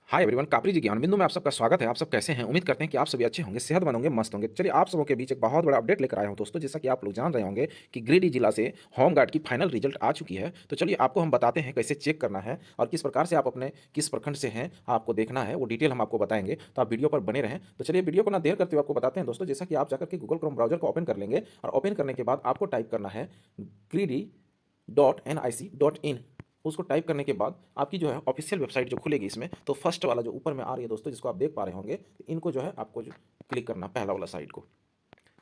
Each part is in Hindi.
हाय एवरीवन, कापरी जी ज्ञान बिंदु में आप सबका स्वागत है। आप सब कैसे हैं? उम्मीद करते हैं कि आप सभी अच्छे होंगे, सेहतमंद होंगे, मस्त होंगे। चलिए आप सबों के बीच एक बहुत बड़ा अपडेट लेकर आया हूं दोस्तों। जैसा कि आप लोग जान रहे होंगे कि गिरिडीह जिला से होमगार्ड की फाइनल रिजल्ट आ चुकी है। तो चलिए आपको हम बताते हैं कैसे चेक करना है और किस प्रकार से आप अपने किस प्रखंड से हैं आपको देखना है, वो डिटेल हम आपको बताएंगे। तो आप वीडियो पर बने रहें। तो चलिए वीडियो को ना देर करते हुए आपको बताते हैं दोस्तों। जैसा कि आप जाकर के गूगल क्रोम ब्राउजर को ओपन कर लेंगे और ओपन करने के बाद आपको टाइप करना है गिरिडीह.nic.in। उसको टाइप करने के बाद आपकी जो है ऑफिशियल वेबसाइट जो खुलेगी इसमें, तो फर्स्ट वाला जो ऊपर में आ रही है दोस्तों, जिसको आप देख पा रहे होंगे, तो इनको जो है आपको जो क्लिक करना पहला वाला साइट को।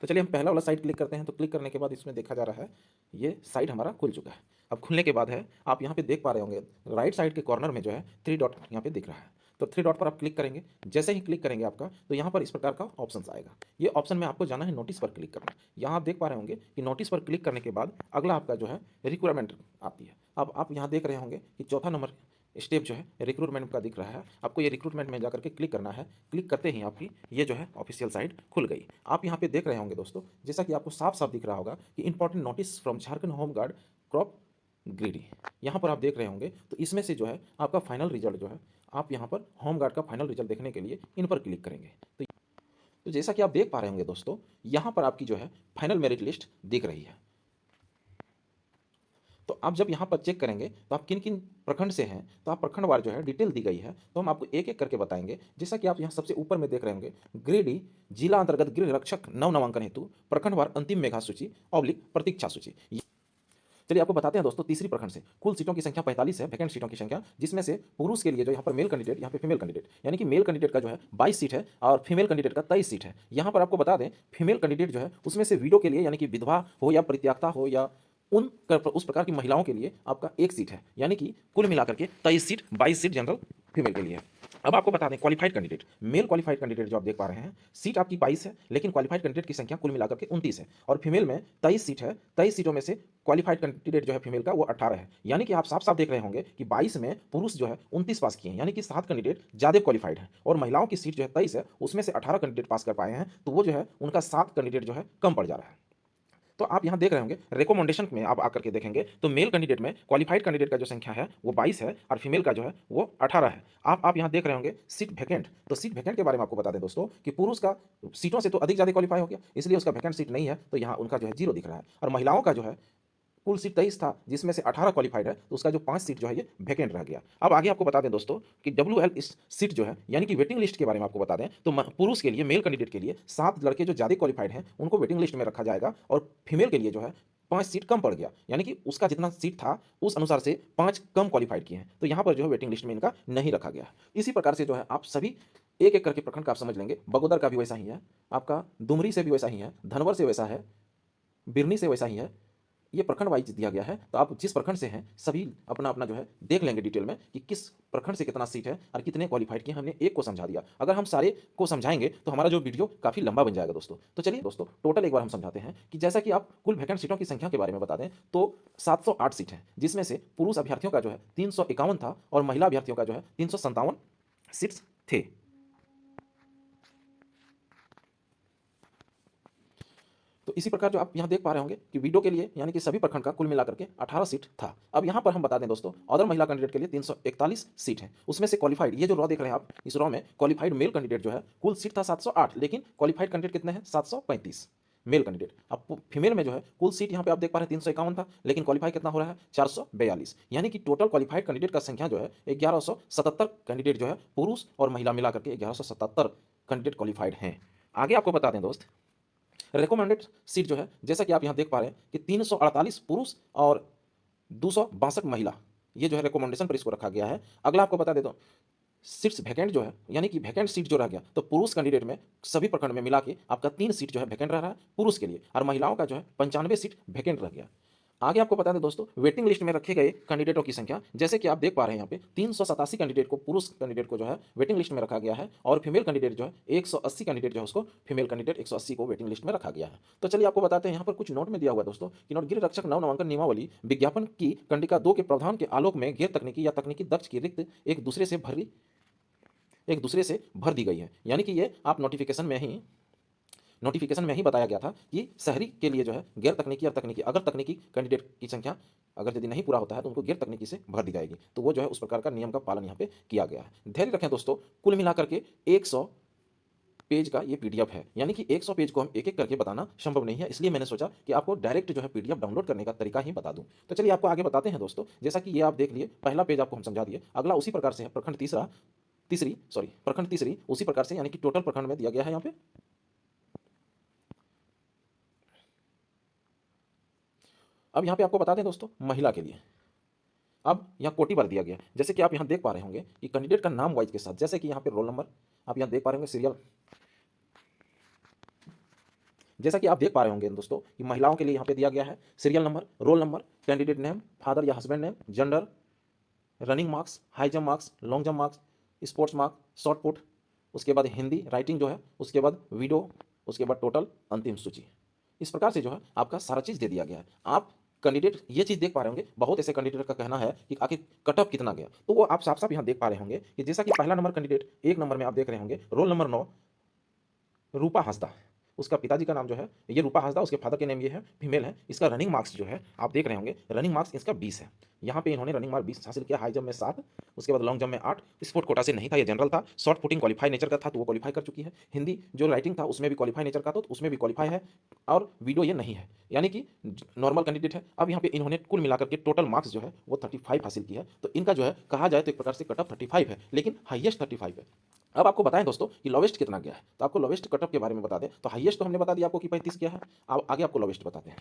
तो चलिए हम पहला वाला साइट क्लिक करते हैं। तो क्लिक करने के बाद इसमें देखा जा रहा है ये साइट हमारा खुल चुका है। अब खुलने के बाद है आप यहाँ पे देख पा रहे होंगे राइट साइड के कॉर्नर में जो है थ्री डॉट यहाँ पे दिख रहा है। तो थ्री डॉट पर आप क्लिक करेंगे। जैसे ही क्लिक करेंगे आपका, तो यहाँ पर इस प्रकार का ऑप्शन आएगा। ये ऑप्शन में आपको जाना है नोटिस पर क्लिक करना। यहाँ आप देख पा रहे होंगे कि नोटिस पर क्लिक करने के बाद अगला आपका जो है रिक्वायरमेंट आती है। अब आप यहाँ देख रहे होंगे कि चौथा नंबर स्टेप जो है रिक्रूटमेंट का दिख रहा है। आपको ये रिक्रूटमेंट में जाकर के क्लिक करना है। क्लिक करते ही आपकी ये जो है ऑफिशियल साइट खुल गई। आप यहाँ पे देख रहे होंगे दोस्तों, जैसा कि आपको साफ साफ दिख रहा होगा कि important notice from Jharkhand home guard crop Giridih. यहाँ पर आप देख रहे होंगे, तो इसमें से जो है आपका फाइनल रिजल्ट जो है, आप यहाँ पर होमगार्ड का फाइनल रिजल्ट देखने के लिए इन पर क्लिक करेंगे। तो जैसा कि आप देख पा रहे होंगे दोस्तों, यहाँ पर आपकी जो है फाइनल मेरिट लिस्ट दिख रही है। तो आप जब यहाँ पर चेक करेंगे तो आप किन किन प्रखंड से हैं, तो आप प्रखंडवार जो है डिटेल दी गई है। तो हम आपको एक एक करके बताएंगे। जैसा कि आप यहाँ सबसे ऊपर में देख रहे होंगे, गिरिडीह जिला अंतर्गत गृह रक्षक नव नामांकन हेतु प्रखंडवार अंतिम मेघा सूची ऑब्लिक प्रतीक्षा सूची। चलिए आपको बताते हैं दोस्तों, तीसरी प्रखंड से कुल सीटों की संख्या 45 है, वैकेंट सीटों की संख्या, जिसमें से पुरुष के लिए जो यहाँ पर मेल कैंडिडेट, यहाँ पे फीमेल कैंडिडेट, यानी कि मेल कैंडिडेट का जो है 22 सीट है और फीमेल कैंडिडेट का 23 सीट है। यहाँ पर आपको बता दें, फीमेल कैंडिडेट जो है उसमें से विडो के लिए, यानी कि विधवा हो या परित्याक्ता हो या उस प्रकार की महिलाओं के लिए आपका एक सीट है। यानी कि कुल मिलाकर के 23 सीट, 22 सीट जनरल फीमेल के लिए है। अब आपको बता दें, qualified candidate, male qualified candidate जो आप देख पा रहे हैं, सीट आपकी 22 है, लेकिन क्वालिफाइड कैंडिडेट की संख्या कुल मिलाकर के 29 है। और फीमेल में 23 सीट है, 23 सीटों में से क्वालिफाइड कैंडिडेट जो है फीमेल का वो 18 है। यानी कि आप साफ साफ देख रहे होंगे कि 22 में पुरुष जो है 29 पास किए हैं, यानी कि 7 कैंडिडेट ज़्यादा क्वालिफाइड है। और महिलाओं की सीट जो है 23 है, उसमें से 18 कैंडिडेट पास कर पाए हैं, तो वो जो है उनका 7 कैंडिडेट जो है कम पड़ जा रहा है। तो आप यहाँ देख रहे होंगे रिकमेंडेशन में आप आकर के देखेंगे, तो मेल कैंडिडेट में क्वालिफाइड कैंडिडेट का जो संख्या है वो 22 है और फीमेल का जो है वो 18 है। आप यहाँ देख रहे होंगे सीट वैकेंट। तो सीट वैकेंट के बारे में आपको बता दें दोस्तों कि पुरुष का सीटों से तो अधिक ज़्यादा क्वालिफाई हो गया, इसलिए उसका वैकेंट सीट नहीं है, तो यहाँ उनका जो है जीरो दिख रहा है। और महिलाओं का जो है कुल सीट 23 था, जिसमें से 18 क्वालिफाइड है, तो उसका जो 5 सीट जो है ये वैकेंट रह गया। अब आगे आपको बता दें दोस्तों कि WL इस सीट जो है, यानी कि वेटिंग लिस्ट के बारे में आपको बता दें, तो पुरुष के लिए, मेल कैंडिडेट के लिए 7 लड़के जो ज़्यादा क्वालिफाइड हैं उनको वेटिंग लिस्ट में रखा जाएगा, और फीमेल के लिए जो है 5 सीट कम पड़ गया, यानी कि उसका जितना सीट था उस अनुसार से 5 कम क्वालिफाइड किए हैं, तो यहाँ पर जो है वेटिंग लिस्ट में इनका नहीं रखा गया। इसी प्रकार से जो है आप सभी एक एक करके प्रखंड का आप समझ लेंगे। बगोदर का भी वैसा ही है, आपका डुमरी से भी वैसा ही है, धनवर से वैसा है, बिरनी से वैसा ही है। ये प्रखंड वाइज दिया गया है। तो आप जिस प्रखंड से हैं सभी अपना अपना जो है देख लेंगे डिटेल में कि किस प्रखंड से कितना सीट है और कितने क्वालिफाइड किए। हमने एक को समझा दिया, अगर हम सारे को समझाएंगे तो हमारा जो वीडियो काफ़ी लंबा बन जाएगा दोस्तों। तो चलिए दोस्तों टोटल एक बार हम समझाते हैं कि जैसा कि आप कुल वैकेंट सीटों की संख्या के बारे में बता दें, तो 708 सीट हैं, जिसमें से पुरुष अभ्यर्थियों का जो है 351 था और महिला अभ्यर्थियों का जो है 357 सीट्स थे। तो इसी प्रकार जो आप यहाँ देख पा रहे होंगे कि वीडो के लिए, यानी कि सभी प्रखंड का कुल मिलाकर के 18 सीट था। अब यहाँ पर हम बता दें दोस्तों, अदर महिला कैंडिडेट के लिए 341 सीट है, उसमें से क्वालिफाइड, ये जो रॉ देख रहे हैं आप, इस रॉ में क्वालिफाइड मेल कैंडिडेट जो है कुल सीट था 708, लेकिन क्वालिफाइड कैंडिडेट कितने हैं? 735 मेल कैंडिडेट। अब फीमेल में जो है कुल सीट यहाँ पे आप देख पा रहे हैं 351 था, लेकिन क्वालिफाई कितना हो रहा है? 442, यानी कि टोटल क्वालिफाइड कैंडिडेट का संख्या जो है 1177 कैंडिडेट जो है, पुरुष और महिला मिला करके 1177 कैंडिडेट क्वालिफाइड हैं। आगे आपको बता दें दोस्त, रिकमेंडेड सीट जो है, जैसा कि आप यहाँ देख पा रहे हैं कि 348 पुरुष और 262 महिला, ये जो है रिकमेंडेशन पर इसको रखा गया है। अगला आपको बता देता हूँ, सीट्स वैकेंट जो है, यानी कि वैकेंट सीट जो रह गया, तो पुरुष कैंडिडेट में सभी प्रखंड में मिला के आपका 3 सीट जो है वैकेंट रह रहा है पुरुष के लिए, और महिलाओं का जो है 95 सीट वैकेंट रह गया। आगे आपको बता दें दोस्तों, वेटिंग लिस्ट में रखे गए कैंडिडेटों की संख्या, जैसे कि आप देख पा रहे हैं यहाँ पे 387 कैंडिडेट को, पुरुष कैंडिडेट को जो है वेटिंग लिस्ट में रखा गया है, और फीमेल कैंडिडेट जो है 180 कैंडिडेट जो है उसको, फीमेल कैंडिडेट 180 को वेटिंग लिस्ट में रखा गया है। तो चलिए आपको बताते हैं, यहाँ पर कुछ नोट में दिया हुआ है दोस्तों कि नोट, गृह रक्षक नव नामांकन नियमावली विज्ञापन की कंडिका 2 के प्रावधान के आलोक में गैर तकनीकी या तकनीकी दक्ष की रिक्त एक दूसरे से भर दी गई है। यानी कि ये आप नोटिफिकेशन में ही नोटिफिकेशन में ही बताया गया था कि शहरी के लिए जो है गैर तकनीकी और तकनीकी, अगर तकनीकी कैंडिडेट की संख्या अगर यदि नहीं पूरा होता है तो उनको गैर तकनीकी से भर दी जाएगी। तो वो जो है उस प्रकार का नियम का पालन यहाँ पे किया गया है। धैर्य रखें दोस्तों, कुल मिलाकर के 100 पेज का ये पीडीएफ है, यानी कि 100 पेज को हम एक एक करके बताना संभव नहीं है, इसलिए मैंने सोचा कि आपको डायरेक्ट जो है पीडीएफ डाउनलोड करने का तरीका ही बता दूं। तो चलिए आपको आगे बताते हैं दोस्तों। जैसा कि ये आप देख लिए, पहला पेज आपको हम समझा दिए, अगला उसी प्रकार से है प्रखंड तीसरी उसी प्रकार से, यानी कि टोटल प्रखंड में दिया गया है यहाँ पे। अब यहाँ पे आपको बता दें दोस्तों, महिला के लिए अब यहाँ कोटि बार दिया गया है। जैसे कि आप यहाँ देख पा रहे होंगे कि कैंडिडेट का नाम वाइज के साथ, जैसे कि यहाँ पे रोल नंबर आप यहाँ देख पा रहे होंगे, सीरियल, जैसा कि आप देख पा रहे होंगे दोस्तों कि महिलाओं के लिए यहाँ पे दिया गया है serial number, roll number, candidate name, father या husband name, gender, running marks, high jump marks, long jump marks, sports marks, shot put, उसके बाद हिंदी राइटिंग जो है, उसके बाद वीडियो, उसके बाद टोटल, अंतिम सूची। इस प्रकार से जो है आपका सारा चीज़ दे दिया गया है। आप कैंडिडेट ये चीज़ देख पा रहे होंगे, बहुत ऐसे कैंडिडेट का कहना है कि आखिर कट ऑफ कितना गया, तो वो आप साफ साफ यहाँ देख पा रहे होंगे कि जैसा कि पहला नंबर कैंडिडेट 1 नंबर में आप देख रहे होंगे, रोल नंबर 9, रूपा हांसदा, उसका पिताजी का नाम जो है ये रूपा हांसदा, उसके फादर के नेम ये है, फीमेल है। इसका रनिंग मार्क्स जो है आप देख रहे होंगे, रनिंग मार्क्स इसका 20 है। यहाँ पे इन्होंने रनिंग मार्क 20 हासिल किया, हाई जंप में 7, उसके बाद लॉन्ग जंप में 8, स्पोर्ट कोटा से नहीं था, ये जनरल था, शॉर्ट पुटिंग क्वालिफाई नेचर का था तो वो क्वालिफाई कर चुकी है, हिंदी जो राइटिंग था उसमें भी क्वालिफाई नेचर का था तो उसमें भी क्वालिफाई है, और वीडियो ये नहीं है, यानी कि नॉर्मल कैंडिडेट है। अब यहाँ पे इन्होंने कुल मिलाकर के टोटल मार्क्स जो है वो 35 हासिल किया है, तो इनका जो है कहा जाए तो एक प्रकार से कट ऑफ 35 है, लेकिन हाईएस्ट 35 है। अब आपको बताएं दोस्तों कि लोवेस्ट कितना गया है, तो आपको लोवेस्ट कटअप के बारे में बता दें तो हाईएस्ट तो हमने बता दिया आपको कि 35 गया है, अब आगे आपको लोवेस्ट बताते हैं।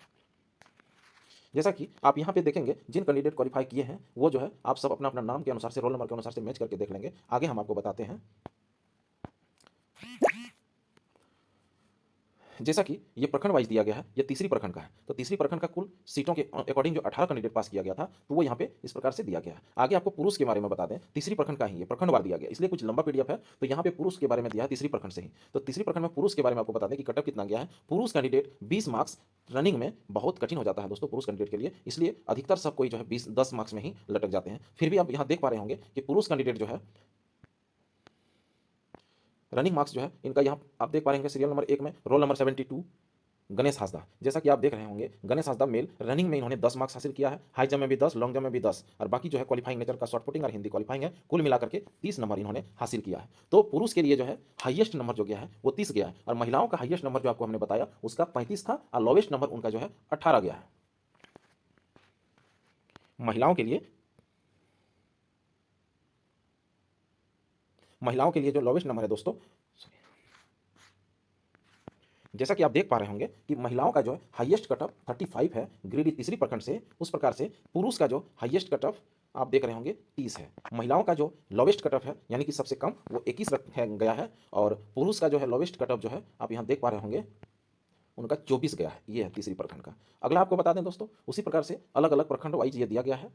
जैसा कि आप यहाँ पे देखेंगे जिन कैंडिडेट क्वालिफाई किए हैं वो जो है आप सब अपना अपना नाम के अनुसार से, रोल नंबर के अनुसार से मैच करके देख लेंगे। आगे हम आपको बताते हैं, जैसा कि ये प्रखंड वाइज दिया गया है, ये तीसरी प्रखंड का है, तो तीसरी प्रखंड का कुल सीटों के अकॉर्डिंग जो 18 कैंडिडेट पास किया गया था तो वो यहाँ पे इस प्रकार से दिया गया है। आगे आपको पुरुष के बारे में बता दें, तीसरी प्रखंड का ही ये प्रखंड वार दिया गया, इसलिए कुछ लंबा पीडीएफ है, तो यहाँ पे पुरुष के बारे में दिया है तीसरी प्रखंड से ही। तो तीसरी प्रखंड में पुरुष के बारे में आपको बता दें कि कटअप कितना गया है। पुरुष कैंडिडेट 20 मार्क्स, रनिंग में बहुत कठिन हो जाता है दोस्तों पुरुष कैंडिडेट के लिए, इसलिए अधिकतर सब कोई जो है 10 मार्क्स में ही लटक जाते हैं। फिर भी आप यहाँ देख पा रहे होंगे कि पुरुष कैंडिडेट जो है रनिंग मार्क्स जो है इनका, यहाँ आप देख पा रहे हैं सीरियल नंबर 1 में रोल नंबर 72 गणेश हांसदा, जैसा कि आप देख रहे होंगे गणेश हांसदा मेल, रनिंग में इन्होंने 10 मार्क्स हासिल किया है, हाई जंप में भी 10, लॉन्ग जंप में भी 10, और बाकी जो है क्वालिफाइंग नेचर का शॉर्ट पुटिंग और हिंदी क्वालिफाइंग है, कुल मिलाकर के 30 नंबर इन्होंने हासिल किया है। तो पुरुष के लिए जो है हाईएस्ट नंबर जो गया है वो 30 गया है, और महिलाओं का हाईएस्ट नंबर जो आपको हमने बताया उसका 35 था, और लोवेस्ट नंबर उनका जो है 18 गया है। महिलाओं के लिए जो लोवेस्ट नंबर है दोस्तों, जैसा कि आप देख पा रहे होंगे कि महिलाओं का जो है हाईएस्ट कटऑफ 35 है गिरिडीह तीसरी प्रखंड से, उस प्रकार से पुरुष का जो हाईएस्ट कटऑफ आप देख रहे होंगे 30 है। महिलाओं का जो लोवेस्ट कटऑफ है यानी कि सबसे कम वो 21 गया है, और पुरुष का जो है लोवेस्ट कटऑफ जो है आप यहाँ देख पा रहे होंगे उनका 24 गया है। ये है तीसरी प्रखंड का। अगला आपको बता दें दोस्तों, उसी प्रकार से अलग अलग प्रखंड वाइज ये दिया गया है।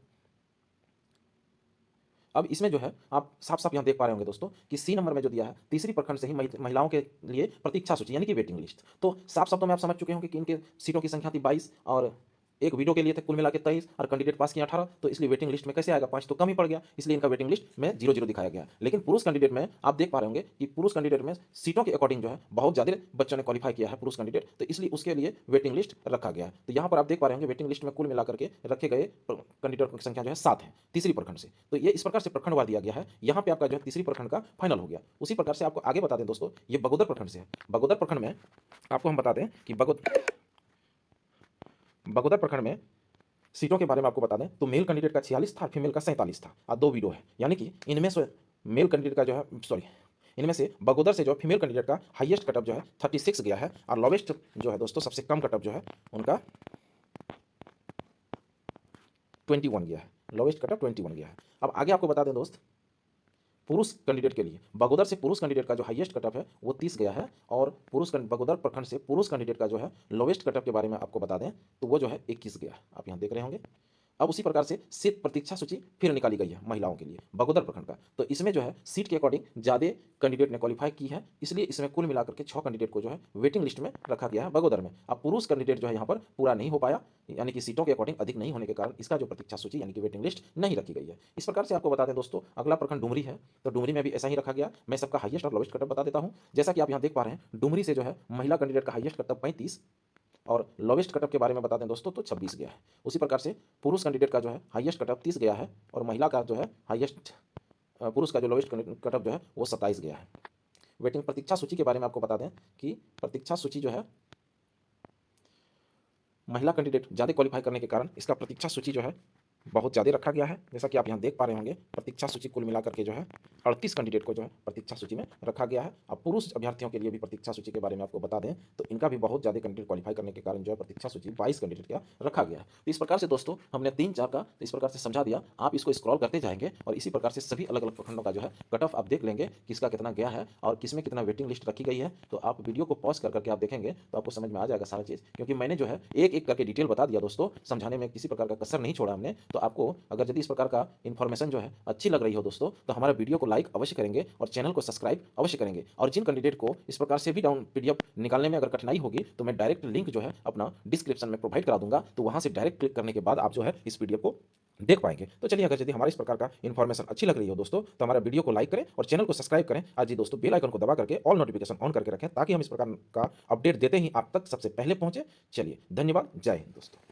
अब इसमें जो है आप साफ साफ यहाँ देख पा रहे होंगे दोस्तों कि सी नंबर में जो दिया है तीसरी प्रखंड से ही महिलाओं के लिए प्रतीक्षा सूची यानी कि वेटिंग लिस्ट, तो साफ शब्दों में आप समझ चुके होंगे कि इनके सीटों की संख्या थी 22 और एक वीडियो के लिए थे कुल मिला के 23, और कैंडिडेट पास किया 18, तो इसलिए वेटिंग लिस्ट में कैसे आएगा, 5 तो कम ही पड़ गया, इसलिए इनका वेटिंग लिस्ट में 0 दिखाया गया। लेकिन पुरुष कैंडिडेट में आप देख पा रहे होंगे कि पुरुष कैंडिडेट में सीटों के अकॉर्डिंग जो है बहुत ज़्यादा बच्चों ने क्वालिफाई किया है पुरुष कैंडिडेट, तो इसलिए उसके लिए वेटिंग लिस्ट रखा गया है। तो यहाँ पर आप देख पा रहे होंगे वेटिंग लिस्ट में कुल मिलाकर के रखे गए कैंडिडेट की संख्या जो है 7 है तीसरी प्रखंड से। तो ये इस प्रकार से प्रखंडवार दिया गया है। यहाँ पे आपका जो है तीसरी प्रखंड का फाइनल हो गया। उसी प्रकार से आपको आगे बता दें दोस्तों, ये बगोदर प्रखंड से है। बगोदर प्रखंड में आपको हम बता दें कि बगोदर प्रखंड में सीटों के बारे में आपको बता दें तो मेल कैंडिडेट का 46 था, फीमेल का 47 था, और 2 वीडियो है, यानी कि इनमें से मेल कैंडिडेट का जो है इनमें से बगोदर से जो फीमेल कैंडिडेट का हाईएस्ट कटअप जो है 36 गया है, और लोवेस्ट जो है दोस्तों सबसे कम कटअप जो है उनका 21 गया है, लोवेस्ट कटअप 21 गया है। अब आगे आपको बता दें दोस्त, पुरुष कैंडिडेट के लिए बगोदर से पुरुष कैंडिडेट का जो हाईएस्ट कटअप है वो 30 गया है, और बगोदर प्रखंड से पुरुष कैंडिडेट का जो है लोवेस्ट कटअप के बारे में आपको बता दें तो वो जो है 21 गया है, आप यहाँ देख रहे होंगे। अब उसी प्रकार से सीट प्रतीक्षा सूची फिर निकाली गई है महिलाओं के लिए बगोदर प्रखंड का। तो इसमें जो है सीट के अकॉर्डिंग ज़्यादा कैंडिडेट ने क्वालिफाई की है, इसलिए इसमें कुल मिलाकर के 6 कैंडिडेट को जो है वेटिंग लिस्ट में रखा गया है बगोदर में। अब पुरुष कैंडिडेट जो है यहाँ पर पूरा नहीं हो पाया, यानी कि सीटों के अकॉर्डिंग अधिक नहीं होने के कारण इसका जो प्रतीक्षा सूची यानी कि वेटिंग लिस्ट नहीं रखी गई है। इस प्रकार से आपको बता दें दोस्तों, अगला प्रखंड डुमरी है, तो डुमरी में भी ऐसा ही रखा गया। मैं सबका हाईएस्ट और लोवेस्ट कटअप बता देता हूँ। जैसा कि आप यहाँ देख पा रहे हैं, डुमरी से जो है महिला कैंडिडेट का हाईएस्ट कटअप 35 और लोवेस्ट कटअप के बारे में बता दें दोस्तों तो 26 गया है। उसी प्रकार से पुरुष कैंडिडेट का जो है हाईएस्ट कटअप 30 गया है और महिला का जो है हाईएस्ट पुरुष का जो लोवेस्ट कटअप जो है वो 27 गया है। वेटिंग प्रतीक्षा सूची के बारे में आपको बता दें कि प्रतीक्षा सूची जो है महिला कैंडिडेट ज़्यादा क्वालिफाई करने के कारण इसका प्रतीक्षा सूची जो है बहुत ज़्यादा रखा गया है। जैसा कि आप यहाँ देख पा रहे होंगे, प्रतीक्षा सूची कुल मिलाकर के जो है 38 कैंडिडेट को जो है प्रतीक्षा सूची में रखा गया है। अब पुरुष अभ्यर्थियों के लिए भी प्रतीक्षा सूची के बारे में आपको बता दें तो इनका भी बहुत ज़्यादा कैंडिडेट क्वालिफाई करने के कारण जो है प्रतीक्षा सूची 22 कैंडिडेट का रखा गया है। तो इस प्रकार से दोस्तों हमने 3-4 का इस प्रकार से समझा दिया। आप इसको स्क्रॉल करते जाएंगे और इसी प्रकार से सभी अलग अलग प्रखंडों का जो है कट ऑफ आप देख लेंगे, किसका कितना गया है और किसमें कितना वेटिंग लिस्ट रखी गई है। तो आप वीडियो को पॉज करके आप देखेंगे तो आपको समझ में आ जाएगा सारा चीज़, क्योंकि मैंने जो है एक एक करके डिटेल बता दिया दोस्तों, समझाने में किसी प्रकार का कसर नहीं छोड़ा हमने। तो आपको अगर यदि इस प्रकार का इन्फॉर्मेशन जो है अच्छी लग रही हो दोस्तों तो हमारा वीडियो को लाइक अवश्य करेंगे और चैनल को सब्सक्राइब अवश्य करेंगे। और जिन कैंडिडेट को इस प्रकार से भी डाउन पीडीएफ निकालने में अगर कठिनाई होगी तो मैं डायरेक्ट लिंक जो है अपना डिस्क्रिप्शन में प्रोवाइड करा दूंगा, तो वहां से डायरेक्ट क्लिक करने के बाद आप जो है इस पीडीएफ को देख पाएंगे। तो चलिए, अगर यदि हमारे इस प्रकार का इन्फॉर्मेशन अच्छी लग रही हो दोस्तों तो हमारा वीडियो को लाइक करें और चैनल को सब्सक्राइब करें। आज जी दोस्तों बेल आइकन को दबा करके ऑल नोटिफिकेशन ऑन करके रखें ताकि हम इस प्रकार का अपडेट देते ही आप तक सबसे पहले पहुंचे। चलिए, धन्यवाद, जय हिंद दोस्तों।